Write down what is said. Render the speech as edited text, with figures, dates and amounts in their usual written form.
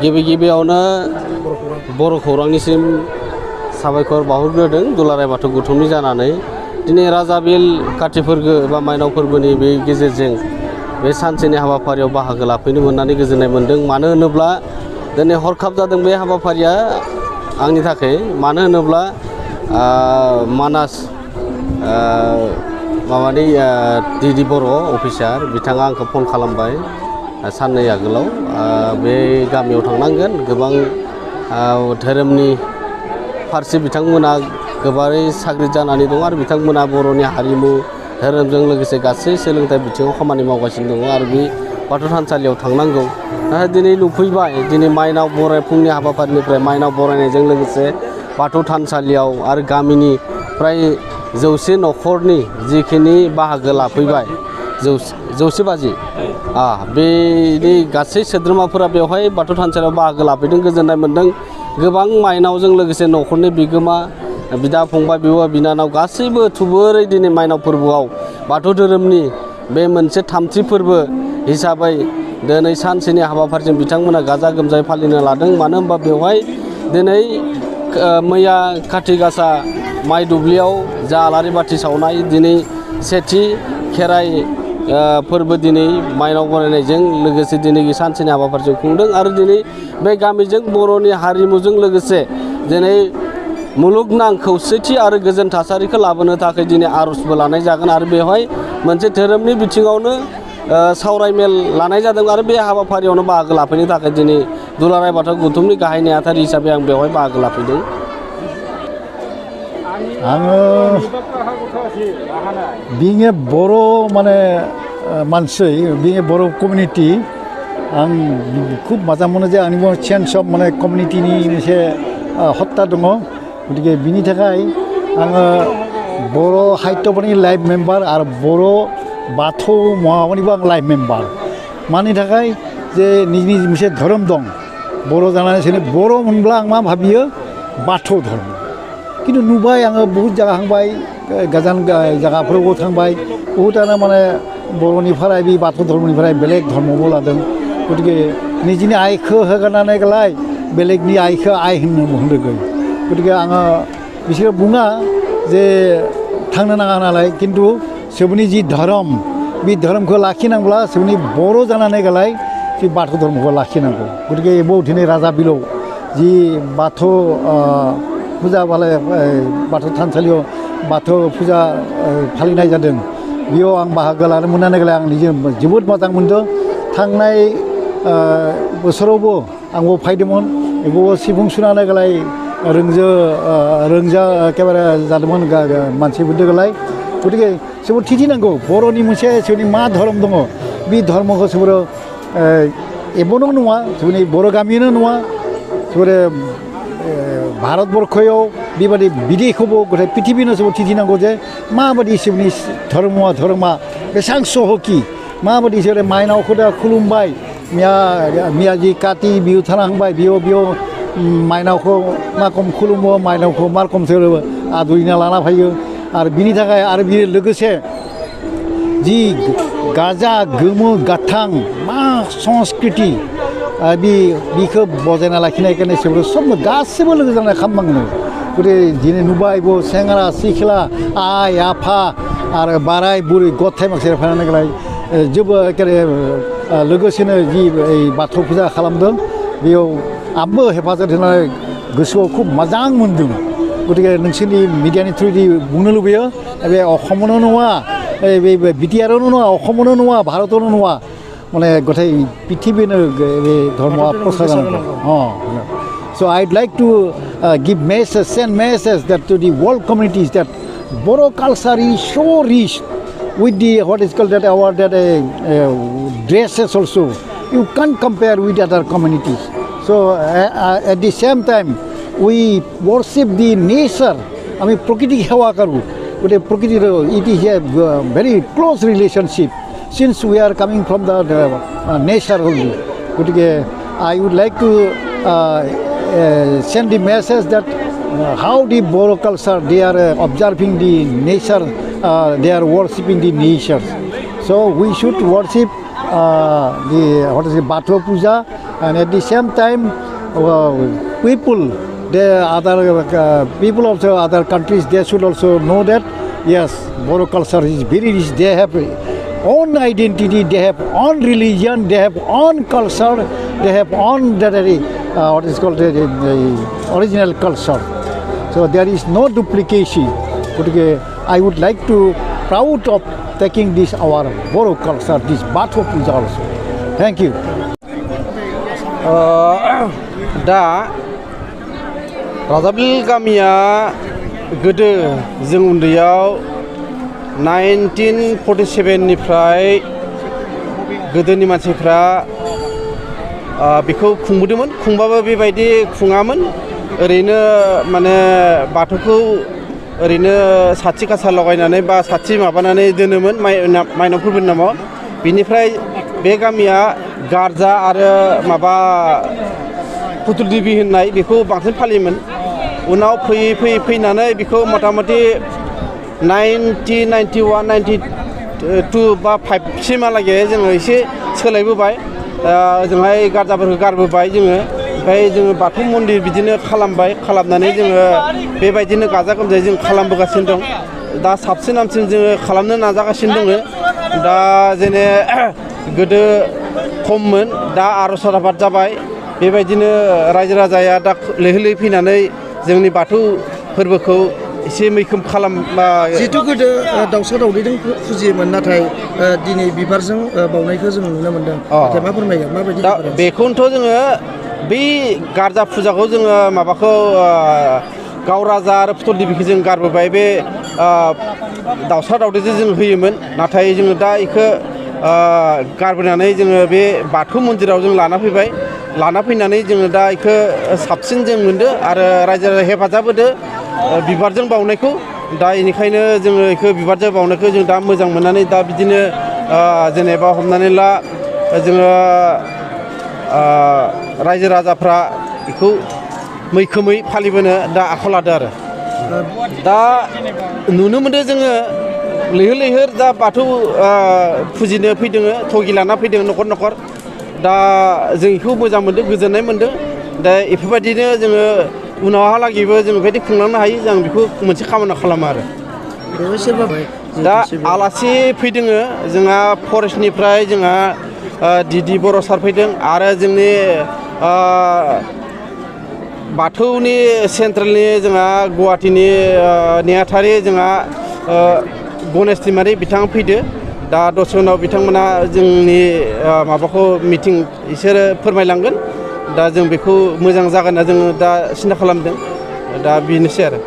गिबि गिबियावनो बर' खौरांनिसिम साबायखर बावहरग्रोदों दुलाराय बाथौ गौथुमनि जानानै दिनै राजा बिल काति फोरबो एबा माइनाव फोरबोनि बे गेजेरजों बे सानसेनि हाबाफारियाव बाहागो लाफैनो मोननानै गोजोननाय मोन्दों। मानो होनोब्ला दिनै हरखाब जादों बे हाबाफारिया आंनि थाखाय। मानो होनोब्ला मानास माबानि डिडि बर' अफिसार बिथाङा आंखौ फन खालामबाय साननै आगोलाव बे गामियाव थांनांगोन, गोबां धोरोमनि फारसे बिथांमोना गोबारै साग्रिद जानानै दं आरो बिथांमोना बर'नि हारिमु धोरोमजों लोगोसे गासै सोलोंथाइ बिथिङाव खामानि मावगासिनो दङ आरो बे बाथौ थानसालियाव थांनांगौ। नाथाय दिनै नुफैबाय दिनै माइनाव बराय फुंनि हाबाफारिनिफ्राय माइनाव बरायनायजों लोगोसे बाथौ थानसालियाव आरो गामिनि फ्राय 100 न'खरनि जिखिनि बाहागो लाफैबाय 100 बाजि बेनि गासै सोद्रोमाफोरा बेवहाय बाथौ थानसालियाव बाहागो लाफैदों, गोजोननाय मोन्दों। गोबां माइनावजों लोगोसे न'खरनि बिगोमा बिदा फंबाय बिब' बिनानाव गासैबो थुबुरै दिनै माइनाव फोरबोआव बाथौ धोरोमनि बे मोनसे थामथि फोरबो हिसाबै दिनै सानसेनि हाबाफारिजों बिथांमोना गाजा गोमजायै फालिनो लादों। मानो होनबा बेवहाय दिनै मैया काति गासा माइ दुब्लियाव जा आलारि बाथि सावनाय, दिनै सेथि खेराइ फोरबो दिनै माइनाव बरायनायजों लोगोसे दिनै सानसेनि हाबाफारिजों खुंदों आरो दिनै बे गामिजों बर'नि हारिमुजों लोगोसे दिनै मुलुगनां खौसेथि आरो गोजोन थासारिखौ लाबोनो थाखाय दिनै आर'जबो लानाय जागोन आरो बेवहाय मोनसे धोरोमनि बिथिङावनो सावरायमेल लानाय जादों आरो बे हाबाफारियावनो बाहागो लाफैनो थाखाय दिनै दुलाराय बाथौ गौथुमनि गाहाय नेहाथारि हिसाबै आं बेवहाय बाहागो लाफैदों। आङो being a बर' माने मानसि, being a बर' कमिउनिटि, आं खुब मोजां मोनो जे आंनि चेन्ज अफ माने कमिउनिटिनि मोनसे हत्ता दङ। गतिके बिनि थाखाय आङो बर' साहित्यफोरनि लाइफ मेम्बार आरो बर' बाथौ माबानिबो आं लाइफ मेम्बार। मानि थाखाय जे निजि मोनसे धोरोम दं, बर' जानानै बर' मोनब्ला आं मा भाबियो बाथौ धर्म। किन्तु नुबाय आङो बहुत जायगा थांबाय, गोजान जायगाफोरावबो थांबाय, बहुतानो माने बर'निफ्राय बे बाथौ धर्मनिफ्राय बेलेग धर्मबो लादों। गतिके निजिनि आइखौ होगारनानै गलाय बेलेगनि आइखौ आइ होनदों। गतिके आङो बिसोरो बुङा जे थांनो नाङा नालाय, किन्तु सोबनि जि धर्म बे धर्मखौ लाखिनांब्ला सोबनि बर' जानानै गलाय बे बाथौ धर्मखौ लाखिनांगौ। गतिके एबाव दिनै राजा बिलाव जि बाथौ फुजा बाथौ थानसालियाव बाथौ फुजा फालिनाय जादों, बेयाव आं बाहागो लानो मोननानै गलाय आं निजे जोबोद मोजां मोनदों। थांनाय बोसोरावबो आंबो फैदोंमोन, बेखौबो सिफुं सुनानै गलाय रोंजा एखेबारे जादोंमोन मानसिफोरजों गलाय। गतिके सोरबो थिथिनांगौ बर'नि मोनसे सोरनि मा धर्म दङ, बे धर्मखौ सोरो एबनो नङा, सोरनि बर' गामियानो नङा, सोरो भारतबर्षयाव बेबादि बिदेशखौबो गथाय पृथिबीनो सोरबो थिथिनांगौ जे माबादि सोरनि धर्मा बेसेबां सहकि, माबादि सोरो माइनावखौ दा खुलुमबाय, मिया जि काति बिहु थानांबाय, बेयाव माइनावखौ मा रखम खुलुमो, माइनावखौ मा रखम सोरो आदरिना लाना फैयो। आरो बिनि थाखाय आरो बि लोगोसे जि गाजा गोमो गाथां मा संस्कृति बिखौ बजायना लाखिनायखायनो बिसोरो सब गासैबो लोगो जानानै खालामनांगौ। गतिके दिनै नुबाय सेंग्रा सिख्ला आइ आफा आरो बाराय बुरै गथाय मानसिया फैनानै गलाय जोबोद एखेबारे लोगोसेनो जि बाथौ फुजा खालामदों, बेयाव आंबो हेफाजाब होनानै गोसोआव खुब मोजां मोनदों। गतिके नोंसोरनि मिडियानि थ्रुयै बुंनो लुबैयो बे अखमावनो नङा, बे बिटिआरावनो नङा, अखमावनो नङा, भारतावनो नङा, माने गथाय पृथिबीनो बे धर्मआ प्रसार जानांगौ। So I'd like to give message, send message that to the world communities that Boro culture is so rich with the what is called that our dresses also. You can't compare with other communities. So at the same time, we worship the nature. I mean, prakriti hewa karu. But prakriti it is a very close relationship since we are coming from the nature only. But I would like to send the message that how the Boro culture they are observing the nature, they are worshipping the nature. So we should worship the Bathro Puja and at the same time people, the other people of the other countries, they should also know that yes, Boro culture is very rich. They have own identity, they have own religion, they have own culture, they have own what is called the original culture. So there is no duplication. I would like to proud of taking this our Boro culture, this Bathop is also. Thank you. दा राजाबिल गामिया गोदो जों उन्दैयाव 1947 निफ्राय गोदोनि मानसिफ्रा बेखौ खुंबोदोंमोन खुंबाबो बेबायदि खुङामोन ओरैनो माने बाथौखौ ओरैनो साथि खासा लगायनानै बा साथि माबानानै दोनोमोन माइनाव फोरबोनि नामाव बिनिफ्राय बे गामिया गारजा आरो माबा पुतुल देबि होननाय बेखौ बांसिन फालियोमोन उनाव फैयै फैनानै बेखौ मथा-मथि 1991 92 बा 5 सिमहालागै जोङो एसे सोलायबोबाय जोंहाय गारजाफोरखौ गारबोबाय जोङो ओमफ्राय जोङो बाथौ मन्दिर बिदिनो खालामनानै जोङो बेबायदिनो गाजा गोमजायै जों खालामबोगासिनो दं दा साबसिन हामसिन जोङो खालामनो नाजागासिनो दङ दा जेने गोदो खममोन दा आर'ज राभात जाबाय बेबायदिनो रायजो राजाया दा लैहोर फैनानै जोंनि बाथौ फोरबोखौ एसे मैखोम खालामबा जिहेतु गोदो दाउसा दाउदैजों फुजियोमोन नाथाय दिनै बिबारजों बावनायखौ जों नुनो मोनदों नाथाय मा फोरमायगोन माबायदि दा बेखौनोथ' जोङो बै गारजा फुजाखौ जोङो माबाखौ गाव राजा आरो पुतुल देबिखौ जों गारबोबाय बे दाउसा दाउदैजों जों होयोमोन नाथाय जोङो दा बेखौ गारबोनानै जोङो बे बाथौ मन्दिराव जों लाना फैनानै जोङो दा बेखौ साबसिन जों मोनदो आरो रायजो राजा हेफाजाब होदो बिबारजों बावनायखौ दा बेनिखायनो जोङो बेखौ बिबारजों बावनायखौ जों दा मोजां मोननानै दा बिदिनो जेनेबा हमनानै ला जोङो रायजो राजाफ्रा बेखौ मैखोमै फालिबोनो दा आखायाव लादो आरो दा नुनो मोनदों जोङो लैहोर दा बाथौ फुजिनो फैदों थगि लाना फैदों न'खर दा जों बेखौ मोजां मोनदों गोजोननाय मोनदों दा बेफोरबायदिनो जोङो उनावहालागैबो जों बेबायदि खुंलांनो हायो जों बेखौ मोनसे खामानि खालामो आरो दा आलासि फैदों जोंहा फरेस्टनिफ्राय जोंहा दिदि बर' सार फैदों आरो जोंनि बाथौनि सेन्ट्रेलनि जोंहा गुवाहाटीनि नेहाथारि जोंहा गणेश दैमारि बिथाङा फैदो दा दसे उनाव बिथांमोना जोंनि माबाखौ मिटिं बिसोरो फोरमायलांगोन दा जों बेखौ मोजां जागोन होनना जोङो दा सिन्था खालामदों दा बेनोसै आरो